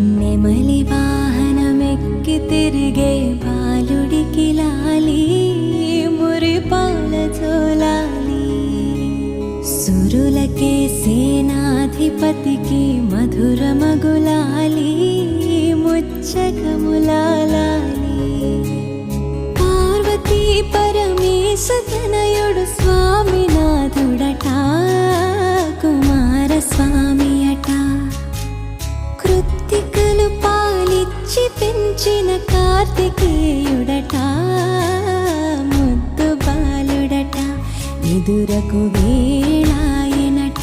నెమలి వాహనమెక్కి తిరిగే బాలుడికి లాలి మురిపాల జోలాలి. సురులకే సేనాధిపతికి మధుర మగులాలి ముచ్చకములాలి. పార్వతీ పరమేశ తనయుడు స్వామినాథుడట కుమార స్వామి అట. కృత్తికలు పాలిచ్చి పెంచిన కార్తికేయుడట ముద్దు బాలుడట నిదురకు వేళాయనట.